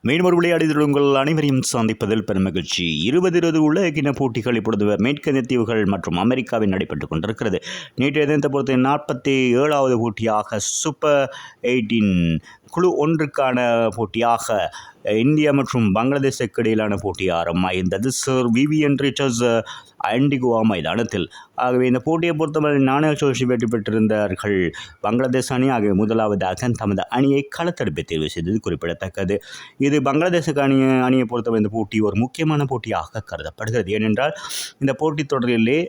மீண்டும் ஒரு விளையாடிகள் உங்கள் அனைவரையும் சந்திப்பதில் பெருமகிழ்ச்சி. 2020 உலகின போட்டிகள் இப்பொழுது மேற்கத்திய தீவுகள் மற்றும் அமெரிக்காவில் நடைபெற்றுக் கொண்டிருக்கிறது. நேற்றைய தினத்தை பொறுத்த 47வது போட்டியாக சூப்பர் 18 குழு ஒன்றுக்கான போட்டியாக இந்தியா மற்றும் பங்களாதேஷுக்கு இடையிலான போட்டி ஆரம்பமாயிருந்தது சர் விவியன் ரிச்சர்ஸ் ஆன்டிகுவா மைதானத்தில். ஆகவே இந்த போட்டியை பொறுத்தவரை நாணய சுழற்சி வெற்றி பெற்றிருந்தார்கள் பங்களாதேஷ் அணி. ஆகவே முதலாவதாக தமது அணியை களத்தடுப்பை தேர்வு செய்தது குறிப்பிடத்தக்கது. இது பங்களாதேஷுக்கு அணியை பொறுத்தவரை இந்த போட்டி ஒரு முக்கியமான போட்டியாக கருதப்படுகிறது. ஏனென்றால் இந்த போட்டித் தொடரிலே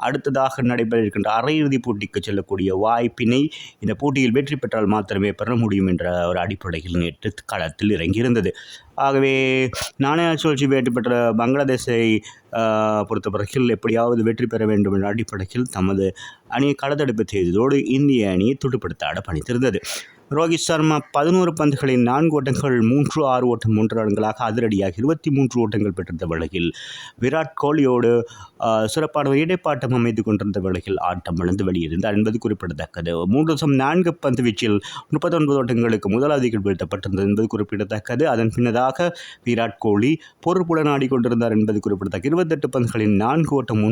அடுத்ததாக நடைபெற இருக்கின்ற அரையிறுதிப் போட்டிக்கு செல்லக்கூடிய வாய்ப்பினை இந்த போட்டியில் வெற்றி பெற்றால் மாத்திரமே பெற முடியும் என்ற ஒரு அடிப்படையில் நேற்று களத்தில் இறங்கியிருந்தது. ஆகவே நாணய சுழற்சி வெற்றி பெற்ற பங்களாதேஷை பொறுத்தவரையில் எப்படியாவது வெற்றி பெற வேண்டும் என்ற அடிப்படையில் தமது அணியை களத்தடுப்பு செய்ததோடு இந்திய அணியை துடுப்படுத்த பணித்திருந்தது. ரோஹித் சர்மா 11 பந்துகளில் 4 ஓட்டங்கள் 6 ஓட்டம் 3 ரன்களாக அதிரடியாக 23 ஓட்டங்கள் பெற்றிருந்த வேளையில் விராட் கோலியோடு சிறப்பான இடைப்பாட்டம் அமைத்துக் கொண்டிருந்த வேளையில் ஆட்டம் இழந்து வெளியிருந்தார் என்பது குறிப்பிடத்தக்கது. 3.4 பந்து வீச்சில் 39 ஓட்டங்களுக்கு முதலாவது விக்கெட் வீழ்த்தப்பட்டிருந்தது என்பது குறிப்பிடத்தக்கது. அதன் பின்னதாக விராட் கோலி பொறுப்புடன் ஆடிக்கொண்டிருந்தார் என்பது குறிப்பிடத்தக்கது. 28 பந்துகளில் 4 ஓட்டம்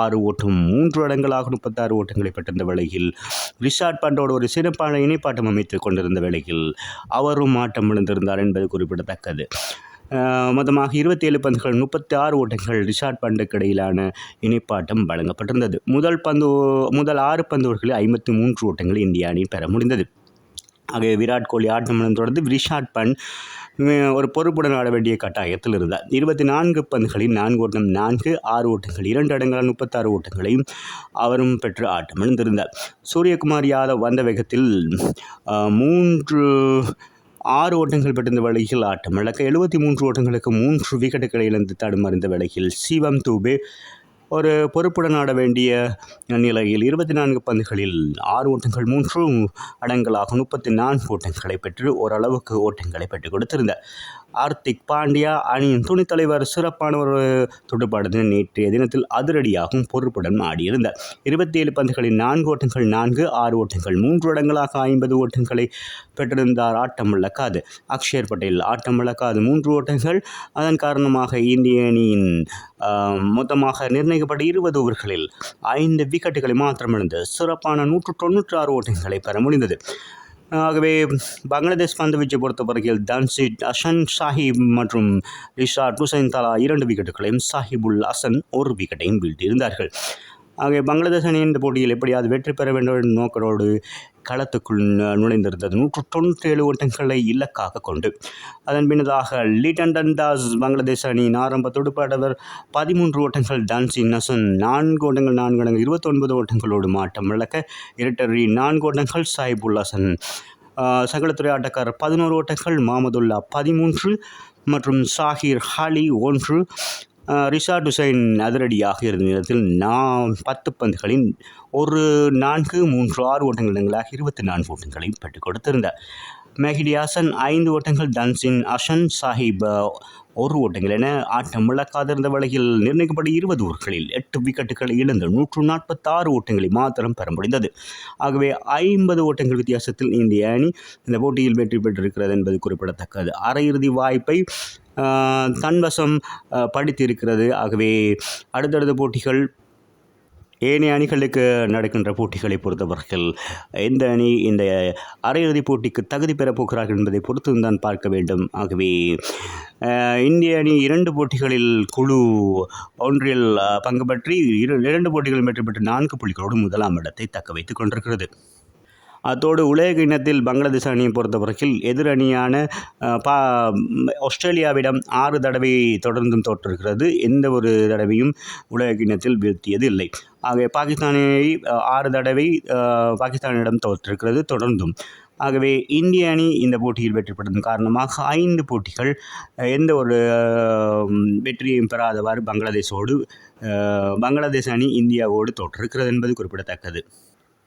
6 ஓட்டம் 3 ரன்களாக 36 ஓட்டங்களை பெற்றிருந்த வேளையில் ரிஷாட் பண்டோடு ஒரு சிறப்பான இணைப்பாட்டம் அமைத்துக் கொண்டிருந்த வேளையில் அவரும் ஆட்டம் இழந்திருந்தார் என்பது குறிப்பிடத்தக்கது. மொத்தமாக 27 பந்துகள் 36 ஓட்டங்கள் ரிஷாட் பண்டுக்கு இடையிலான இணைப்பாட்டம் வழங்கப்பட்டிருந்தது. முதல் 6 பந்துகளில் 53 ஓட்டங்கள் இந்திய அணி பெற முடிந்தது. ஆகவே விராட் கோலி ஆட்டம் தொடர்ந்து ரிஷாட் பண்ட் ஒரு பொறுப்புடன் ஆட வேண்டிய கட்டாயத்தில் இருந்தார். 24 பந்துகளில் 4 ஓட்டம் 6 ஓட்டங்கள் 2 அடங்களால் 36 ஓட்டங்களையும் அவரும் பெற்று ஆட்டம் இழந்திருந்தார். சூரியகுமார் யாதவ் வந்த வேகத்தில் 6 ஓட்டங்கள் பெற்றிருந்த வேளையில் ஆட்டம் இழக்க 73 ஓட்டங்களுக்கு 3 விக்கெட்டுகளை இழந்து தடுமாறிந்த வேளையில் சிவம் தூபே ஒரு பொறுப்புடன் ஆட வேண்டிய நிலையில் 24 பந்துகளில் 6 ஓட்டங்கள் 3 அடங்கலாக 34 ஓட்டங்களை பெற்று ஓரளவுக்கு ஓட்டங்களை பெற்றுக் கொடுத்திருந்தார். ஹார்திக் பாண்டியா அணியின் துணைத் தலைவர் சிறப்பான ஒரு துடுப்பாட்டத்தில் நேற்றைய தினத்தில் அதிரடியாகவும் பொறுப்புடன் ஆடியிருந்தார். 27 பந்துகளில் 4 ஓட்டங்கள் 6 ஓட்டங்கள் 3 அடங்கலாக 50 ஓட்டங்களை பெற்றிருந்தார். ஆட்டம் இழக்காது அக்ஷர் பட்டேல் ஆட்டம் இழக்காது 3 ஓட்டங்கள். அதன் காரணமாக இந்திய அணியின் மொத்தமாக நிர்ணயிக்கப்பட்ட 20 ஓவர்களில் 5 விக்கெட்டுகளை மாத்திரமிழந்து சிறப்பான 196 ஓட்டங்களை பெற முடிந்தது. ஆகவே பங்களாதேஷ் பந்துவீச்சை பொறுத்தவரையில் தன்சித் ஹசன் சாஹிப் மற்றும் ரிஷாட் ஹுசைன் தலா 2 விக்கெட்டுகளையும் சாஹிபுல் ஹசன் 1 விக்கெட்டையும் வீழ்த்தியிருந்தார்கள். ஆகவே பங்களாதேஷ் அணி இந்த போட்டியில் எப்படியாவது வெற்றி பெற வேண்டும் என்ற நோக்கத்தோடு களத்துக்குள் நுழைந்திருந்தது 197 ஓட்டங்களை இலக்காக கொண்டு. அதன் பின்னதாக லிட்டன் தாஸ் பங்களாதேஷ் அணியின் ஆரம்ப துடுப்பாட்டவர் 13 ஓட்டங்கள், தன்சித் ஹசன் 4 ஓட்டங்கள் 4 அடங்கு 29 ஓட்டங்களோடு ஆட்டம் இழக்க, இரட்டரி 4 ஓட்டங்கள், சாஹிபுல் ஹசன் சகலத்துறை ஆட்டக்காரர் 11 ஓட்டங்கள், முகமதுல்லா 13 மற்றும் ஷாஹிர் அலி 1, ரிஷாட் ஹுசைன் அதிரடியாக இருந்த நேரத்தில் 10 பந்துகளின் 4, 3, 6 ஓட்டங்களாக 24 ஓட்டங்களையும் பெற்றுக் கொடுத்திருந்தார். மெஹடி ஹசன் 5 ஓட்டங்கள், தன்சின் ஹசன் சாஹிப் 1 ஓட்டங்கள் என ஆட்டம் இழக்காதிருந்த வேளையில் நிர்ணயிக்கப்பட்ட 20 ஓவர்களில் 8 விக்கெட்டுகளை இழந்து 146 ஓட்டங்களை மாத்திரம் பெற முடிந்தது. ஆகவே 50 ஓட்டங்கள் வித்தியாசத்தில் இந்திய அணி இந்த போட்டியில் வெற்றி பெற்றிருக்கிறது என்பது குறிப்பிடத்தக்கது. அரையிறுதி வாய்ப்பை தன்வசம் படித்திருக்கிறது. ஆகவே அடுத்தடுத்த போட்டிகள் ஏனைய அணிகளுக்கு நடக்கின்ற போட்டிகளை பொறுத்தவரையில் எந்த அணி இந்த அரையிறுதிப் போட்டிக்கு தகுதி பெறப் போகிறார்கள் என்பதை பொறுத்து தான் பார்க்க வேண்டும். ஆகவே இந்திய அணி 2 போட்டிகளில் குழு ஒன்றில் பங்கு பற்றி 2 போட்டிகளில் வெற்றி பெற்று 4 புள்ளிகளோடு முதலாம் இடத்தை தக்க வைத்துக் கொண்டிருக்கிறது. அத்தோடு உலக இனத்தில் பங்களாதேஷ் அணியை பொறுத்தவரையில் எதிரணியான ஆஸ்திரேலியாவிடம் 6 தடவை தொடர்ந்தும் தோற்றிருக்கிறது. எந்த ஒரு தடவையும் உலக இனத்தில் வீழ்த்தியது இல்லை. ஆகவே பாகிஸ்தானை 6 தடவை பாகிஸ்தானிடம் தோற்றிருக்கிறது தொடர்ந்தும். ஆகவே இந்திய அணி இந்த போட்டியில் வெற்றி பெற்றதன் காரணமாக 5 போட்டிகள் எந்த ஒரு வெற்றியையும் பெறாதவாறு பங்களாதேஷ் அணி இந்தியாவோடு தோற்றிருக்கிறது என்பது குறிப்பிடத்தக்கது.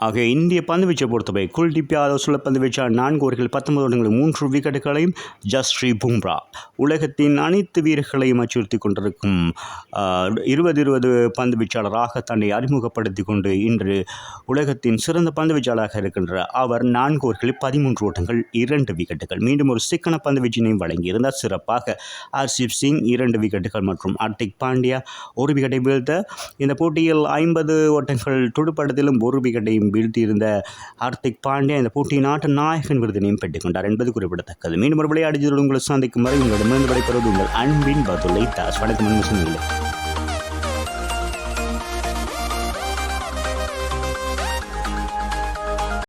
ஆக இந்திய பந்துவீச்சை பொறுத்தவரை குல்தீப் யாதவ் சுழற்பந்து வீச்சாளர் 4 ஓவர்கள் 19 ஓட்டங்களில் 3 விக்கெட்டுகளையும், ஜஸ்ரீத் பும்ரா உலகத்தின் அனைத்து வீரர்களையும் அச்சுறுத்தி கொண்டிருக்கும் 2020 பந்து வீச்சாளராக தன்னை அறிமுகப்படுத்தி கொண்டு இன்று உலகத்தின் சிறந்த பந்து வீச்சாளராக இருக்கின்ற அவர் 4 ஓவர்களில் 13 ஓட்டங்கள் 2 விக்கெட்டுகள். மீண்டும் ஒரு சிக்கன பந்து வீச்சினையும் வழங்கியிருந்தார். சிறப்பாக ஹர்ஷீப் சிங் 2 விக்கெட்டுகள் மற்றும் ஹர்திக் பாண்டியா 1 விக்கெட்டை வீழ்த்த இந்த போட்டியில் 50 ஓட்டங்கள் துடுப்பாட்டத்திலும் 1 விக்கெட்டையும் வீழ்த்தியிருந்த ஹர்திக் பாண்டியா இந்த போட்டியின் ஆட்ட நாயகன் விருதினையும் பெற்றுக்கொண்டார் என்பது குறிப்பிடத்தக்கது. மீண்டும் ஒரு விளையாடி உங்களை சந்திக்கும் வரை உங்களிடமிருந்து விடைபெறுவது உங்கள் அன்பின் பதுலை தாஸ். வணக்கம்.